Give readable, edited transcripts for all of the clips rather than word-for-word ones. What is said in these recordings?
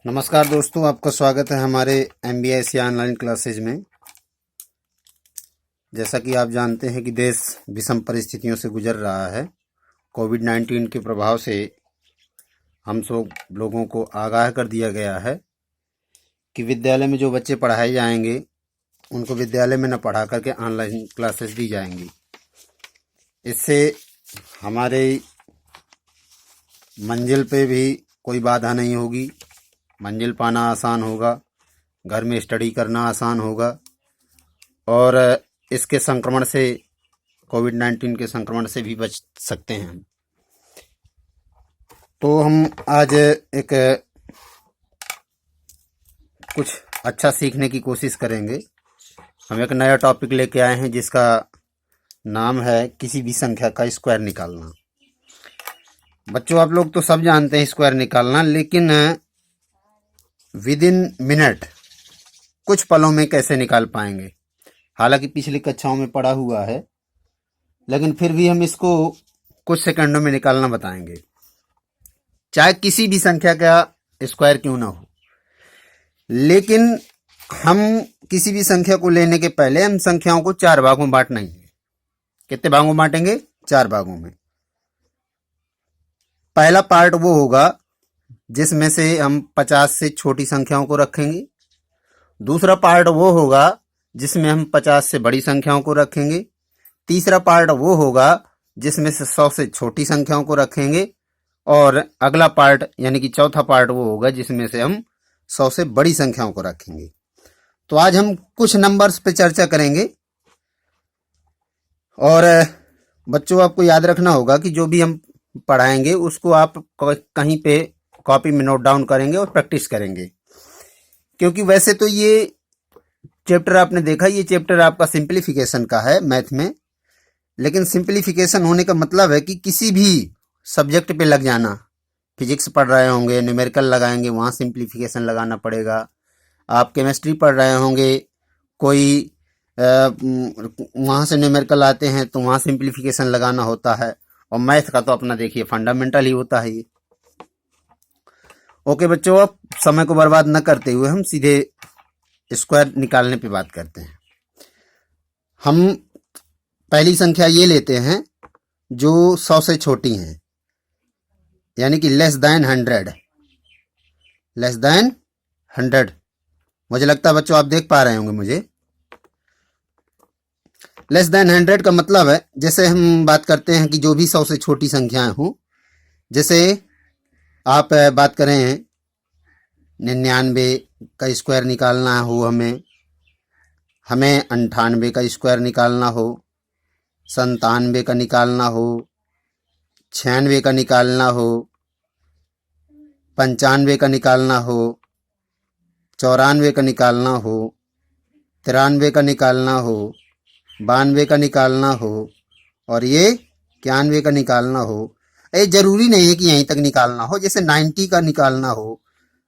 नमस्कार दोस्तों, आपका स्वागत है हमारे MBIC ऑनलाइन क्लासेज में। जैसा कि आप जानते हैं कि देश विषम परिस्थितियों से गुजर रहा है। कोविड-19 के प्रभाव से हम सब लोगों को आगाह कर दिया गया है कि विद्यालय में जो बच्चे पढ़ाए जाएंगे उनको विद्यालय में न पढ़ा करके ऑनलाइन क्लासेस दी जाएंगी। इससे हमारे मंजिल पे भी कोई बाधा नहीं होगी, मंजिल पाना आसान होगा, घर में स्टडी करना आसान होगा और इसके संक्रमण से, कोविड-19 के संक्रमण से भी बच सकते हैं। तो हम आज एक कुछ अच्छा सीखने की कोशिश करेंगे। हम एक नया टॉपिक लेके आए हैं जिसका नाम है किसी भी संख्या का स्क्वायर निकालना। बच्चों, आप लोग तो सब जानते हैं स्क्वायर निकालना, लेकिन विद इन मिनट, कुछ पलों में कैसे निकाल पाएंगे। हालांकि पिछली कक्षाओं में पढ़ा हुआ है, लेकिन फिर भी हम इसको कुछ सेकंडों में निकालना बताएंगे, चाहे किसी भी संख्या का स्क्वायर क्यों ना हो। लेकिन हम किसी भी संख्या को लेने के पहले हम संख्याओं को 4 भागों में बांटना ही है। कितने भागों में बांटेंगे? 4 भागों में। पहला पार्ट वो होगा जिसमें से हम 50 से छोटी संख्याओं को रखेंगे। दूसरा पार्ट वो होगा जिसमें हम 50 से बड़ी संख्याओं को रखेंगे। तीसरा पार्ट वो होगा जिसमें से 100 से छोटी संख्याओं को रखेंगे। और अगला पार्ट यानी कि चौथा पार्ट वो होगा जिसमें से हम 100 से बड़ी संख्याओं को रखेंगे। तो आज हम कुछ नंबर्स पे चर्चा करेंगे। और बच्चों, आपको याद रखना होगा कि जो भी हम पढ़ाएंगे उसको आप कहीं पे कॉपी में नोट डाउन करेंगे और प्रैक्टिस करेंगे। क्योंकि वैसे तो ये चैप्टर आपने देखा, ये चैप्टर आपका सिंप्लीफिकेशन का है मैथ में। लेकिन सिंप्लीफिकेशन होने का मतलब है कि किसी भी सब्जेक्ट पे लग जाना। फिजिक्स पढ़ रहे होंगे, न्यूमेरिकल लगाएंगे, वहाँ सिंप्लीफिकेशन लगाना पड़ेगा। आप केमिस्ट्री पढ़ रहे होंगे, कोई वहाँ से न्यूमेरिकल आते हैं तो वहाँ सिंप्लीफिकेशन लगाना होता है। और मैथ का तो अपना देखिए फंडामेंटल ही होता है ये। ओके बच्चों, अब समय को बर्बाद न करते हुए हम सीधे स्क्वायर निकालने पे बात करते हैं। हम पहली संख्या ये लेते हैं जो 100 से छोटी हैं, यानी कि लेस देन 100। Less than 100। मुझे लगता है बच्चों आप देख पा रहे होंगे मुझे। लेस देन 100 का मतलब है, जैसे हम बात करते हैं कि जो भी 100 से छोटी संख्याएं हों, जैसे आप बात करें 99 का स्क्वायर निकालना हो, हमें 98 का स्क्वायर निकालना हो, 97 का निकालना हो, 96 का निकालना हो, 95 का निकालना हो, 94 का निकालना हो, 93 का निकालना हो, 92 का निकालना हो और ये 91 का निकालना हो। ये जरूरी नहीं है कि यहीं तक निकालना हो। जैसे 90 का निकालना हो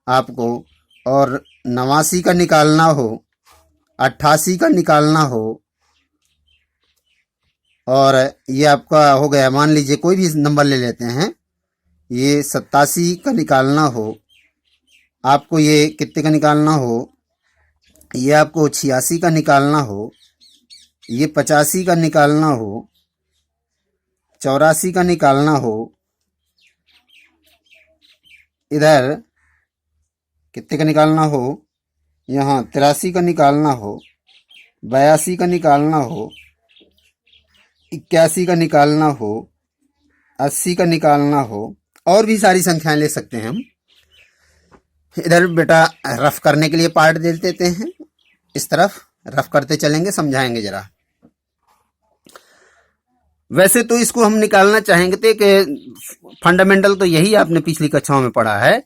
आपको, और 89 का निकालना हो, 88 का निकालना हो, और ये आपका हो गया, मान लीजिए कोई भी नंबर ले लेते हैं, ये 87 का निकालना हो आपको, ये कितने का निकालना हो, ये आपको 86 का निकालना हो, ये 85 का निकालना हो, 84 का निकालना हो, इधर कितने का निकालना हो, यहाँ 83 का निकालना हो, 82 का निकालना हो, 81 का निकालना हो, 80 का निकालना हो, और भी सारी संख्याएं ले सकते हैं हम। इधर बेटा रफ करने के लिए पार्ट दे देते हैं, इस तरफ रफ करते चलेंगे, समझाएंगे जरा। वैसे तो इसको हम निकालना चाहेंगे तो कि फंडामेंटल तो यही आपने पिछली कक्षाओं में पढ़ा है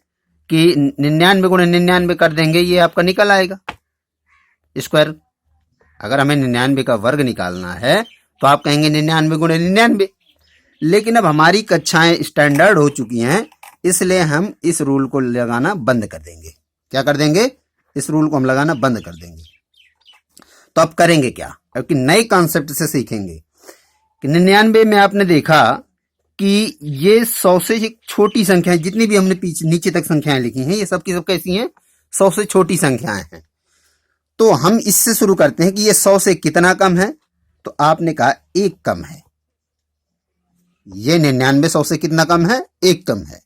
कि 99 गुणे 99 कर देंगे, ये आपका निकल आएगा स्क्वायर। अगर हमें 99 का वर्ग निकालना है तो आप कहेंगे 99 गुणे 99। लेकिन अब हमारी कक्षाएं स्टैंडर्ड हो चुकी हैं, इसलिए हम इस रूल को लगाना बंद कर देंगे। क्या कर देंगे? इस रूल को हम लगाना बंद कर देंगे। तो अब करेंगे क्या? क्योंकि नए कॉन्सेप्ट से सीखेंगे कि 99 में आपने देखा कि ये 100 से एक छोटी संख्या है। जितनी भी हमने पीछे नीचे तक संख्याएं लिखी हैं ये सब की सब कैसी हैं, 100 से छोटी संख्याएं हैं। तो हम इससे शुरू करते हैं कि ये 100 से कितना कम है। तो आपने कहा एक कम है। ये 99 100 से कितना कम है, एक कम है।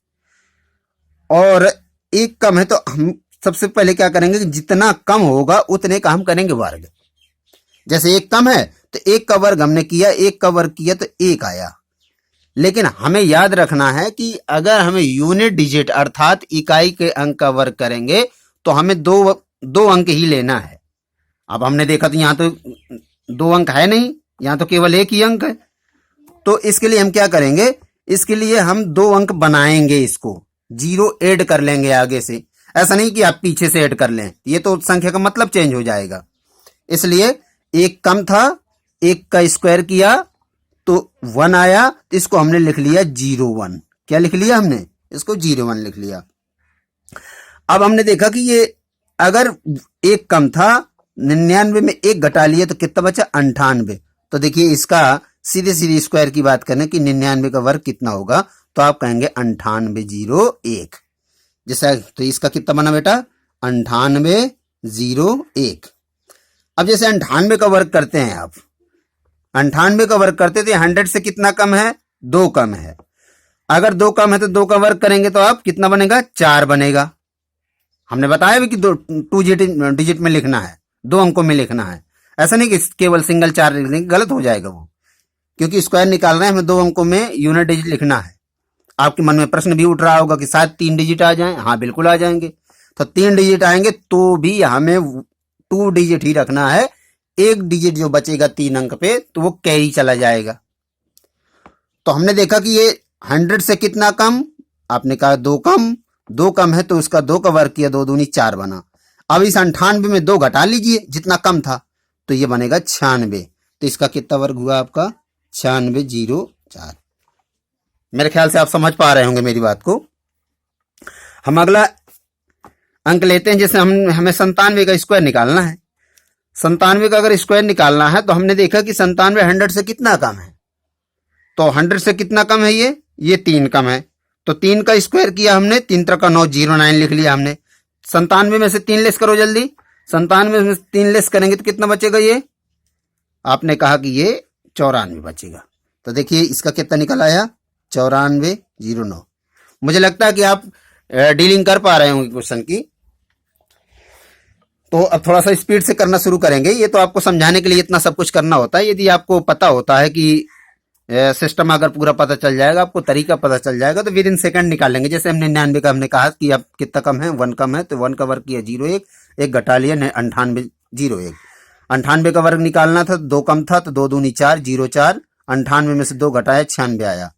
और एक कम है तो हम सबसे पहले क्या करेंगे कि जितना कम होगा उतने का हम करेंगे वर्ग। जैसे एक कम है तो एक का वर्ग हमने किया, एक का वर्ग किया तो एक आया। लेकिन हमें याद रखना है कि अगर हमें यूनिट डिजिट अर्थात इकाई के अंक का वर्ग करेंगे तो हमें दो अंक ही लेना है। अब हमने देखा तो यहां तो 2 अंक है नहीं, यहां तो केवल एक ही अंक है। तो इसके लिए हम क्या करेंगे, इसके लिए हम 2 अंक बनाएंगे, इसको 0 ऐड कर लेंगे आगे से। ऐसा नहीं कि आप पीछे से ऐड कर लें, ये तो संख्या का मतलब चेंज हो जाएगा। इसलिए एक कम था, एक का स्क्वायर किया तो 1 आया, इसको हमने लिख लिया 01। क्या लिख लिया हमने, इसको 01 लिख लिया। अब हमने देखा कि ये अगर एक कम था, 99 में एक घटा लिया तो कितना बचा, 98। तो देखिए इसका सीधे सीधे स्क्वायर की बात करें कि 99 का वर्ग कितना होगा, तो आप कहेंगे 9801। जैसा तो इसका कितना बना बेटा, 9801। अब जैसे 98 का वर्ग करते हैं आप, 98 का वर्ग करते थे, 100 से कितना कम है, 2 कम है। अगर 2 कम है तो 2 का वर्ग करेंगे तो आप कितना बनेगा, 4 बनेगा। हमने बताया भी कि 2 डिजिट में लिखना है, 2 अंकों में लिखना है। ऐसा नहीं कि केवल सिंगल 4 लिख देंगे, गलत हो जाएगा वो, क्योंकि स्क्वायर निकाल रहे हैं, हमें 2 अंकों में यूनिट डिजिट लिखना है। आपके मन में प्रश्न भी उठ रहा होगा कि शायद 3 डिजिट आ जाएं। हाँ बिल्कुल आ जाएंगे। तो 3 डिजिट आएंगे तो भी हमें 2 डिजिट ही रखना है। एक डिजिट जो बचेगा 3 अंक पे तो वो कैरी चला जाएगा। तो हमने देखा कि ये 100 से कितना कम, आपने कहा 2 कम, 2 कम है तो उसका 2 का वर्ग किया, 2 दूनी 4 बना। अब इस 98 में 2 घटा लीजिए, जितना कम था, तो ये बनेगा 96। तो इसका कितना वर्ग हुआ आपका, 9604। मेरे ख्याल से आप समझ पा रहे होंगे मेरी बात को। हम अगला अंक लेते हैं। जैसे हमें 97 का स्क्वायर निकालना है। 97 का अगर स्क्वायर निकालना है तो हमने देखा कि 97 100 से कितना कम है। तो 100 से कितना कम है, ये 3 कम है। तो 3 का स्क्वायर किया हमने, 3 3 का 9, 09 लिख लिया हमने। 97 में से 3 लेस करो जल्दी। 97 में से 3 लेस करेंगे तो कितना बचेगा, ये आपने कहा कि ये 94 बचेगा। तो देखिए इसका कितना निकल आया, 9409। मुझे लगता है कि आप डीलिंग कर पा रहे होंगे क्वेश्चन की। तो अब थोड़ा सा स्पीड से करना शुरू करेंगे। ये तो आपको समझाने के लिए इतना सब कुछ करना होता है। यदि आपको पता होता है कि सिस्टम अगर पूरा पता चल जाएगा, आपको तरीका पता चल जाएगा, तो विद इन सेकंड निकाल लेंगे। जैसे हमने 99 का हमने कहा कि अब कितना कम है, 1 कम है, तो 1 का वर्ग किया 01, एक घटा लिया 9801। 98 का वर्ग निकालना था, 2 कम था तो 2 दूनी 4, 04। 98 में से 2 घटाया, 96 आया।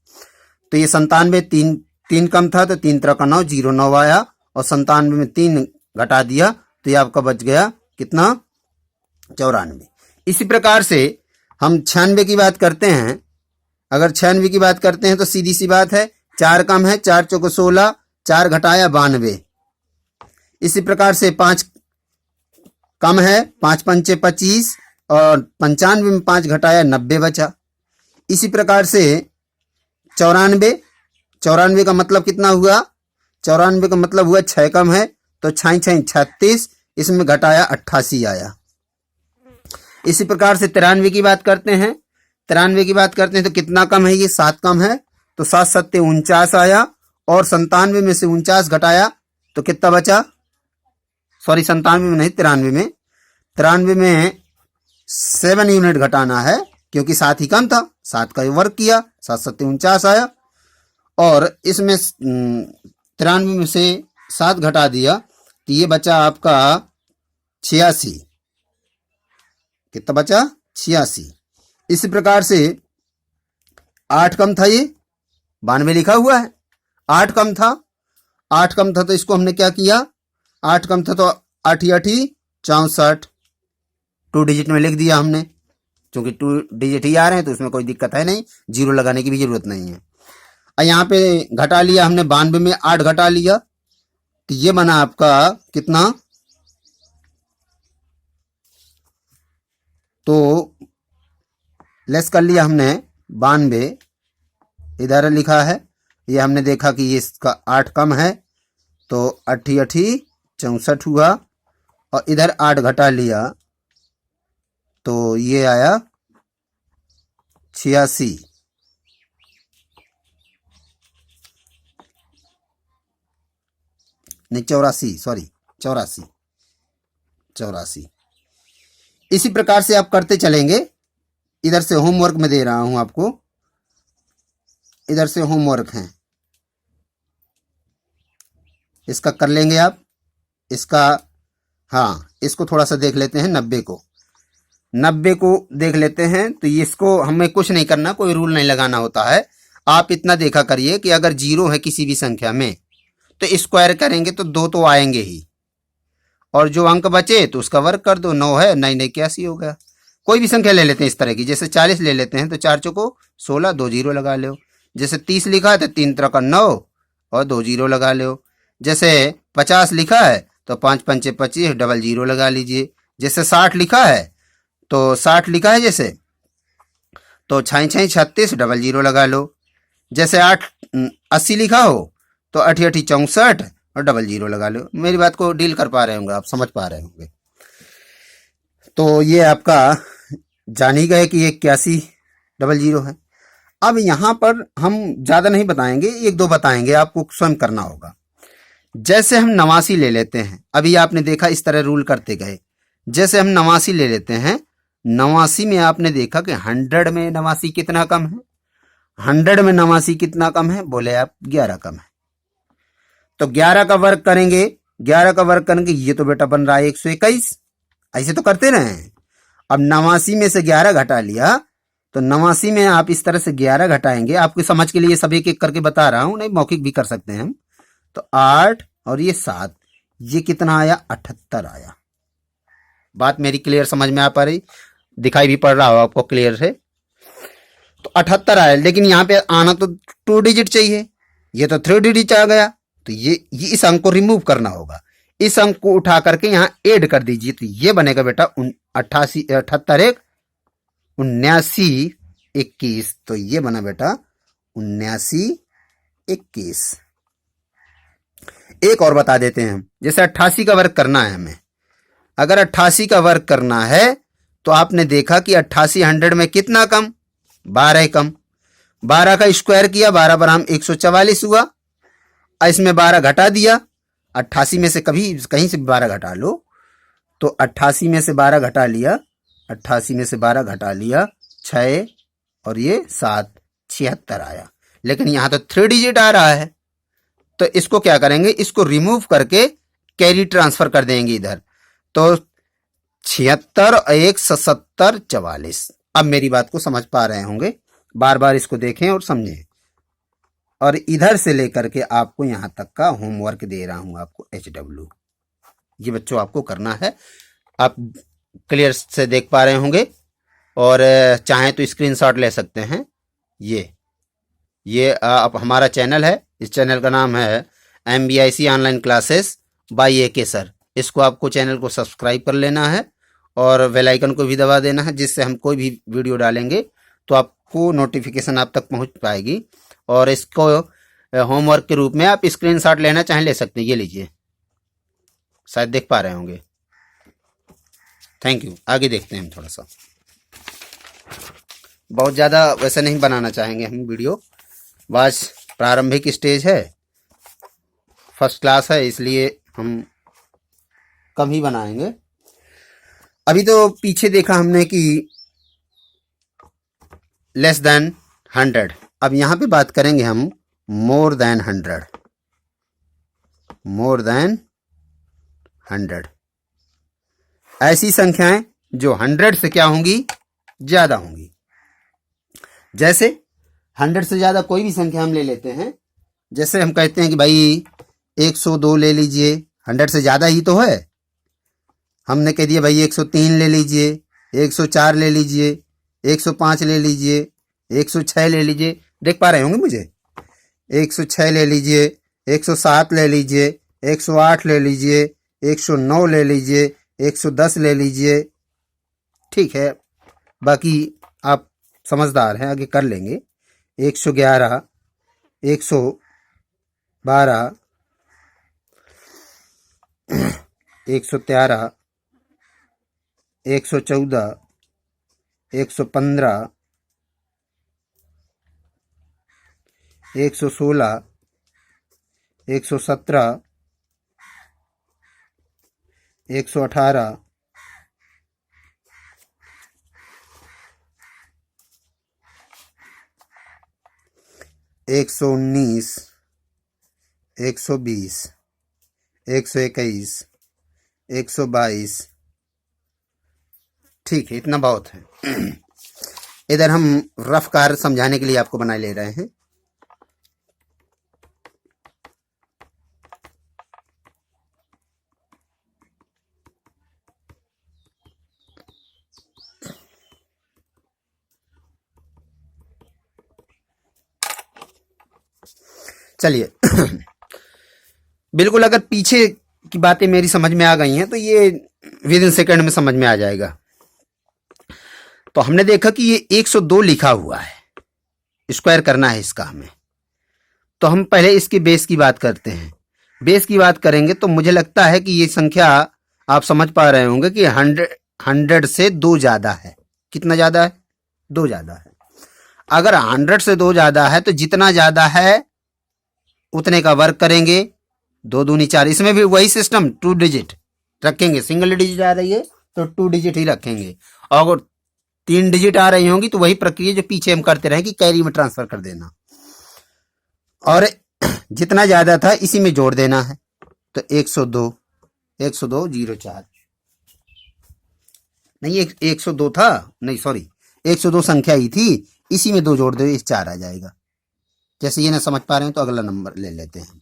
तो ये 97 3 कम था तो 3 3 का 9, 09 आया। और 97 में 3 घटा दिया तो ये आपका बच गया कितना, 94। इसी प्रकार से हम 96 की बात करते हैं। अगर 96 की बात करते हैं तो सीधी सी बात है, 4 कम है, 4 चौको 16, 4 घटाया 92। इसी प्रकार से 5 कम है, 5 पंचे 25, और 95 में 5 घटाया 90 बचा। इसी प्रकार से 94 का मतलब कितना हुआ, 94 का मतलब हुआ 6 कम है तो 6 6 36, इसमें घटाया 88 आया। इसी प्रकार से 93 की बात करते हैं। 93 की बात करते हैं तो कितना कम है, ये 7 कम है तो 7 7 49 आया। और 97 में से 49 घटाया तो कितना बचा, सॉरी 97 में नहीं, 93 में 7 यूनिट घटाना है, क्योंकि 7 ही कम था, 7 का वर्ग किया, 7 7 49 आया। और इसमें 93 में से 7 घटा दिया तो ये बचा आपका 86। कितना बचा, 86। इसी प्रकार से 8 कम था, ये 92 लिखा हुआ है, 8 कम था, 8 कम था तो इसको हमने क्या किया, 8 कम था तो 8 8 64, 2 डिजिट में लिख दिया हमने। क्योंकि 2 डिजिट ही आ रहे हैं तो उसमें कोई दिक्कत है नहीं, 0 लगाने की भी जरूरत नहीं है। और यहाँ पे घटा लिया हमने, 92 में 8 घटा लिया तो ये बना आपका कितना, तो लेस कर लिया हमने 92, इधर लिखा है, ये हमने देखा कि ये इसका 8 कम है, तो 8 8 64 हुआ, और इधर 8 घटा लिया तो ये आया 86। नहीं 84, सॉरी 84। इसी प्रकार से आप करते चलेंगे। इधर से होमवर्क में दे रहा हूं आपको, इधर से होमवर्क है, इसका कर लेंगे आप। इसका हाँ, इसको थोड़ा सा देख लेते हैं। 90 को देख लेते हैं। तो इसको हमें कुछ नहीं करना, कोई रूल नहीं लगाना होता है। आप इतना देखा करिए कि अगर 0 है किसी भी संख्या में तो स्क्वायर करेंगे तो 2 तो आएंगे ही, और जो अंक बचे तो उसका वर्ग कर दो। 9 है, 9 81 हो गया। कोई भी संख्या ले लेते हैं इस तरह की, जैसे 40 ले लेते हैं तो 4 चौको 16, 2 0 लगा लो। जैसे 30 लिखा है तो 3 3 का 9 और 2 0 लगा लो। जैसे 50 लिखा है तो 5 5 25, डबल 0 लगा लीजिए। जैसे 60 लिखा है तो 60 लिखा है जैसे, तो 6 6 36, डबल 0 लगा लो। जैसे 80 लिखा हो तो 8 8 64 और डबल 0 लगा लो। मेरी बात को डील कर पा रहे होंगे आप, समझ पा रहे होंगे। तो ये आपका जान ही गए कि ये 81 डबल 0 है। अब यहां पर हम ज्यादा नहीं बताएंगे, 1 2 बताएंगे, आपको स्वयं करना होगा। जैसे हम 89 ले लेते हैं, अभी आपने देखा इस तरह रूल करते गए। जैसे हम 89 ले लेते हैं, 89 में आपने देखा कि 100 में 89 कितना कम है, 100 में 89 कितना कम है, बोले आप 11 कम है। तो 11 का वर्ग करेंगे, 11 का वर्ग करेंगे, ये तो बेटा बन रहा है 121। ऐसे तो करते रहे। अब 89 में से 11 घटा लिया, तो 89 में आप इस तरह से 11 घटाएंगे। आपकी समझ के लिए सब एक एक करके बता रहा हूं, नहीं मौखिक भी कर सकते हैं हम। तो 8 और ये 7, ये कितना आया, 78 आया। बात मेरी क्लियर समझ में आ पा रही, दिखाई भी पड़ रहा हो आपको क्लियर से। तो 78 आया, लेकिन यहाँ पे आना तो 2 डिजिट चाहिए, ये तो 3 डिजिट आ गया। तो ये इस अंक को रिमूव करना होगा। इस अंक को उठा करके यहाँ ऐड कर दीजिए, तो ये बनेगा बेटा 88 78 1 79 21। तो ये बना बेटा 79 21। एक और बता देते हैं हम, जैसे 88 का वर्ग करना है हमें। अगर 88 का वर्ग करना है तो आपने देखा कि 88 100 में कितना कम, 12 कम। 12 का स्क्वायर किया, 12 बराबर 144 हुआ। इसमें 12 घटा दिया, 88 में से कहीं से 12 घटा लो, तो 88 में से 12 घटा लिया, 88 में से 12 घटा लिया, 6 और ये 7, 76 आया। लेकिन यहां तो 3 डिजिट आ रहा है, तो इसको क्या करेंगे, इसको रिमूव करके कैरी ट्रांसफर कर देंगे इधर। तो 76 1 77 44। अब मेरी बात को समझ पा रहे होंगे, बार बार इसको देखें और समझें। और इधर से लेकर के आपको यहां तक का होमवर्क दे रहा हूं आपको HW, ये बच्चों आपको करना है। आप क्लियर से देख पा रहे होंगे, और चाहें तो स्क्रीनशॉट ले सकते हैं। ये आप हमारा चैनल है, इस चैनल का नाम है MBIC online classes bye AK sir. इसको आपको चैनल को सब्सक्राइब कर लेना है और बेल आइकन को भी दबा देना है, जिससे हम कोई भी वीडियो डालेंगे तो आपको नोटिफिकेशन आप तक पहुंच पाएगी। और इसको होमवर्क के रूप में आप स्क्रीनशॉट लेना चाहें ले सकते हैं। ये लीजिए, शायद देख पा रहे होंगे। Thank you. आगे देखते हैं हम थोड़ा सा, बहुत ज़्यादा वैसे नहीं बनाना चाहेंगे हम वीडियो। बस प्रारंभिक स्टेज है, फर्स्ट क्लास है, इसलिए हम कम ही बनाएंगे। अभी तो पीछे देखा हमने कि लेस देन 100। अब यहां पे बात करेंगे हम मोर देन 100। मोर देन 100 ऐसी संख्याएं जो 100 से क्या होंगी, ज्यादा होंगी। जैसे 100 से ज्यादा कोई भी संख्या हम ले लेते हैं। जैसे हम कहते हैं कि भाई 102 ले लीजिए, 100 से ज्यादा ही तो है। हमने कह दिया भाई 103 ले लीजिए, 104 ले लीजिए, 105 ले लीजिए, 106 ले लीजिए। देख पा रहे होंगे मुझे, 106 ले लीजिए, 107 ले लीजिए, 108 ले लीजिए, 109 ले लीजिए, 110 ले लीजिए। ठीक है, बाकी आप समझदार हैं, आगे कर लेंगे। 111, 112, 113, 114, 115, 116, 117, 118, 119, 120, 121, 122। ठीक है, इतना बहुत है। इधर हम रफ कार्य समझाने के लिए आपको बना ले रहे हैं। चलिए बिल्कुल, अगर पीछे की बातें मेरी समझ में आ गई हैं तो ये विद इन सेकंड में समझ में आ जाएगा। तो हमने देखा कि ये 102 लिखा हुआ है, स्क्वायर करना है इसका हमें। तो हम पहले इसके बेस की बात करते हैं। बेस की बात करेंगे तो मुझे लगता है कि ये संख्या आप समझ पा रहे होंगे कि 100 से 2 ज्यादा है। कितना ज्यादा है? 2 ज्यादा है। अगर 100 से 2 ज्यादा है तो जितना ज्यादा है उतने का वर्क करेंगे। 2 दूनी 4, इसमें भी वही सिस्टम, 2 डिजिट रखेंगे। सिंगल डिजिट आ रही है तो 2 डिजिट ही रखेंगे, और अगर 3 डिजिट आ रही होंगी तो वही प्रक्रिया जो पीछे हम करते रहे कि कैरी में ट्रांसफर कर देना, और जितना ज्यादा था इसी में जोड़ देना है। तो 102 04 नहीं, 102 था, नहीं सॉरी, 102 संख्या ही थी, इसी में 2 जोड़ दो, इस 4 आ जाएगा। जैसे ये ना समझ पा रहे हैं तो अगला नंबर ले लेते हैं।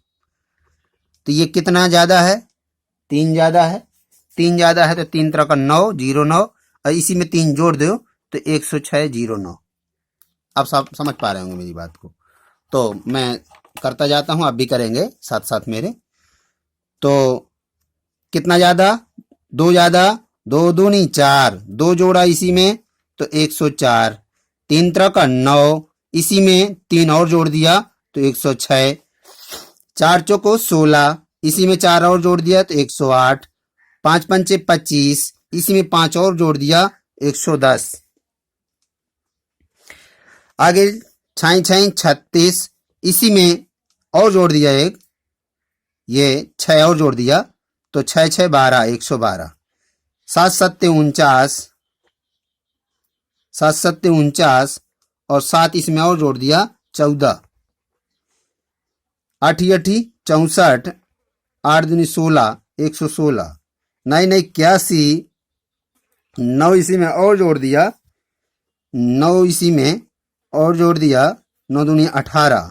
तो ये कितना ज्यादा है? 3 ज्यादा है। 3 ज्यादा है तो 3 तरह का 9, 09, और इसी में 3 जोड़ दो तो 106, 09। आप सब समझ पा रहे होंगे मेरी बात को। तो मैं करता जाता हूं, आप भी करेंगे साथ साथ मेरे। तो कितना ज्यादा? 2 ज्यादा, 2 दूनी 4, 2 जोड़ा इसी में तो 104। 3 तरह का 9, इसी में 3 और जोड़ दिया तो 106। 4 चौको 16, इसी में 4 और जोड़ दिया तो 108। 5 पंचे 25, इसी में 5 और जोड़ दिया 110। आगे 6 6 36, इसी में और जोड़ दिया एक, ये 6 और जोड़ दिया तो 6 6 12, 112। 7 7 49, 7 7 49, और 7 इसमें और जोड़ दिया 14। 8 8 64, 8 दूनी 16, 116। 9 9 81, 9 इसी में और जोड़ दिया, 9 इसी में और जोड़ दिया, 9 दूनी 18।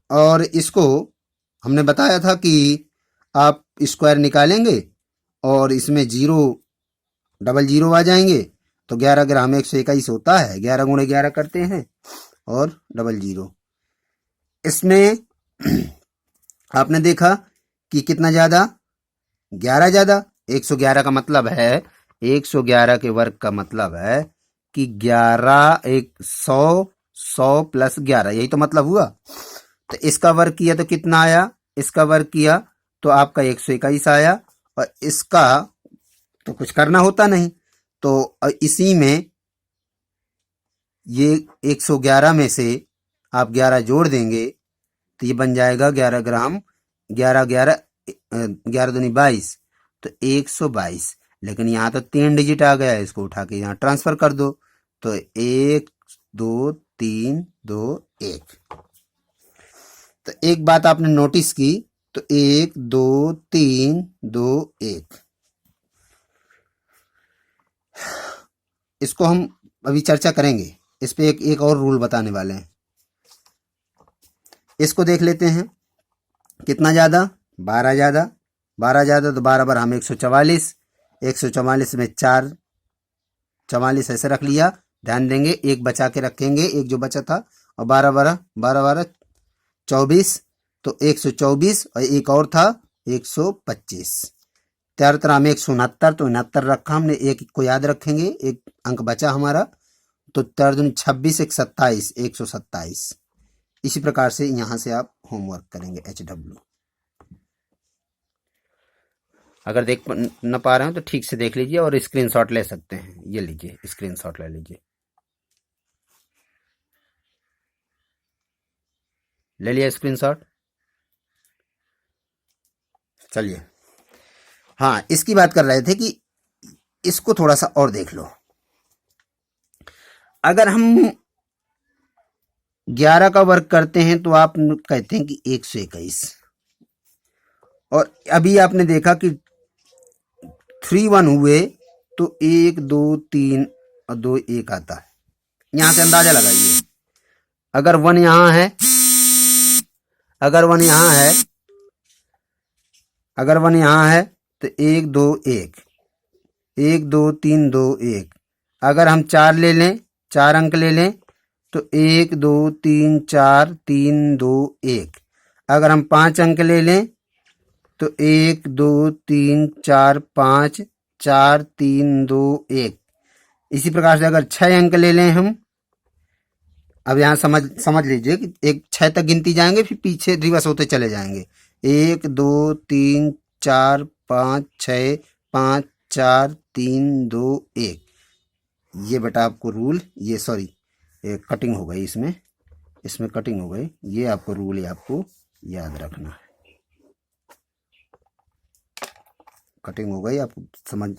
और इसको हमने बताया था कि आप स्क्वायर निकालेंगे और इसमें 0 डबल 0 आ जाएंगे तो 11 ग्राम 121 होता है। 11 गुणे 11 करते हैं और डबल 0। इसमें आपने देखा कि कितना ज्यादा? 11 ज्यादा। 111 का मतलब है, 111 के वर्ग का मतलब है कि 11 100 प्लस 11, यही तो मतलब हुआ। तो इसका वर्ग किया तो कितना आया? इसका वर्ग किया तो आपका 121 आया, और इसका तो कुछ करना होता नहीं। तो इसी में ये 111 में से आप 11 जोड़ देंगे तो ये बन जाएगा 11 ग्राम। 11 11 11 दूनी 22, तो 122। लेकिन यहाँ तो 3 डिजिट आ गया है, इसको उठा के यहाँ ट्रांसफर कर दो तो 1 2 3 2 1। तो एक बात आपने नोटिस की, तो 1 2 3 2 1। इसको हम अभी चर्चा करेंगे, इस पे एक और रूल बताने वाले हैं। इसको देख लेते हैं, कितना ज्यादा? 12 ज्यादा। 12 ज्यादा तो 12 बार हम 144। 144 में 4 44 ऐसे रख लिया। ध्यान देंगे, एक बचा के रखेंगे, एक जो बचा था, और 12 12 12 24, तो 124, और एक और था 125। 4 में 169, तो 69 रखा हमने, एक को याद रखेंगे, एक अंक बचा हमारा, तो 4 दूनी 26, 1 27, 127। इसी प्रकार से यहाँ से आप होमवर्क करेंगे HW। अगर देख न पा रहे हो तो ठीक से देख लीजिए और स्क्रीनशॉट ले सकते हैं। ये लीजिए, स्क्रीनशॉट ले लीजिए। ले लिया स्क्रीनशॉट? चलिए, हाँ, इसकी बात कर रहे थे कि इसको थोड़ा सा और देख लो। अगर हम 11 का वर्ग करते हैं तो आप कहते हैं कि 121, और अभी आपने देखा कि 3 1 हुए तो 1 2 3 और 2 1 आता है। यहां से अंदाजा लगाइए। अगर 1 यहां है, अगर 1 यहां है, अगर 1 यहां है तो 1 2 1, 1 2 3 2 1। अगर हम 4 ले लें, 4 अंक ले लें तो 1 2 3 4 3 2 1। अगर हम 5 अंक ले लें तो 1 2 3 4 5 4 3 2 1। इसी प्रकार से अगर 6 अंक ले लें हम, अब यहाँ समझ लीजिए कि 6 तक गिनती जाएंगे, फिर पीछे रिवर्स होते चले जाएंगे। 1 2 3 4 5 6 5 4 3 2 1। ये बेटा आपको रूल, ये सॉरी कटिंग हो गई, इसमें कटिंग हो गई। ये आपको रूल है, आपको याद रखना है। कटिंग हो गई, आप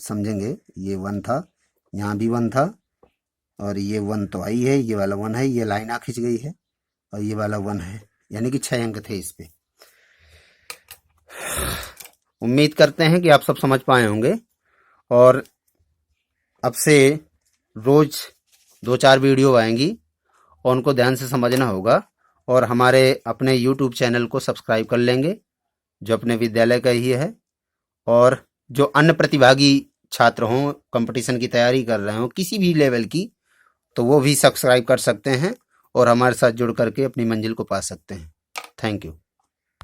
समझेंगे। ये 1 था, यहाँ भी 1 था, और ये 1 तो आई है, ये वाला 1 है, ये लाइन आ खिंच गई है, और ये वाला 1 है, यानी कि 6 अंक थे इस पे। उम्मीद करते हैं कि आप सब समझ पाए होंगे, और अब से रोज 2-4 वीडियो आएंगी और उनको ध्यान से समझना होगा, और हमारे अपने YouTube चैनल को सब्सक्राइब कर लेंगे जो अपने विद्यालय का ही है। और जो अन्य प्रतिभागी छात्र हों, कंपटीशन की तैयारी कर रहे हों किसी भी लेवल की, तो वो भी सब्सक्राइब कर सकते हैं और हमारे साथ जुड़ करके अपनी मंजिल को पा सकते हैं। Thank you.